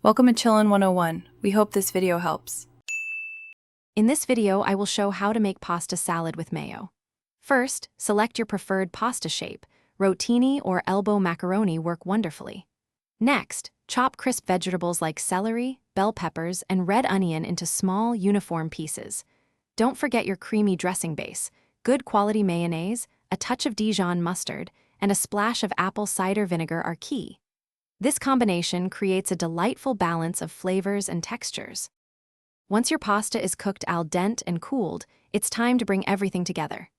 Welcome to Chillin' 101. We hope this video helps. In this video, I will show how to make pasta salad with mayo. First, select your preferred pasta shape. Rotini or elbow macaroni work wonderfully. Next, chop crisp vegetables like celery, bell peppers, and red onion into small, uniform pieces. Don't forget your creamy dressing base, good quality mayonnaise, a touch of Dijon mustard, and a splash of apple cider vinegar are key. This combination creates a delightful balance of flavors and textures. Once your pasta is cooked al dente and cooled, it's time to bring everything together.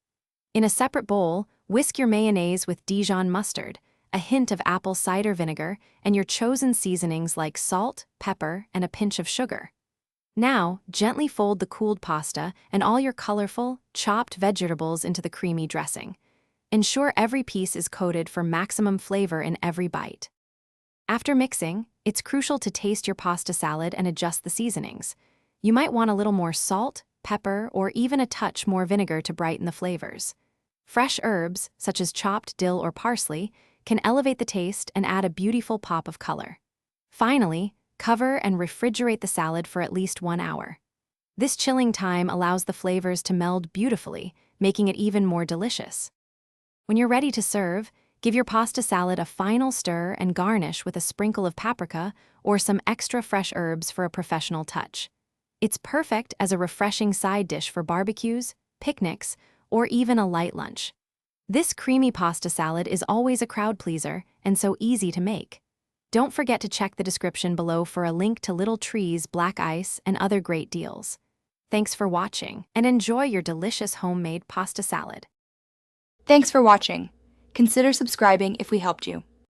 In a separate bowl, whisk your mayonnaise with Dijon mustard, a hint of apple cider vinegar, and your chosen seasonings like salt, pepper, and a pinch of sugar. Now, gently fold the cooled pasta and all your colorful, chopped vegetables into the creamy dressing. Ensure every piece is coated for maximum flavor in every bite. After mixing, it's crucial to taste your pasta salad and adjust the seasonings. You might want a little more salt, pepper, or even a touch more vinegar to brighten the flavors. Fresh herbs, such as chopped dill or parsley, can elevate the taste and add a beautiful pop of color. Finally, cover and refrigerate the salad for at least 1 hour. This chilling time allows the flavors to meld beautifully, making it even more delicious. When you're ready to serve, give your pasta salad a final stir and garnish with a sprinkle of paprika or some extra fresh herbs for a professional touch. It's perfect as a refreshing side dish for barbecues, picnics, or even a light lunch. This creamy pasta salad is always a crowd pleaser and so easy to make. Don't forget to check the description below for a link to Little Tree's black ice and other great deals. Thanks for watching and enjoy your delicious homemade pasta salad. Thanks for watching. Consider subscribing if we helped you.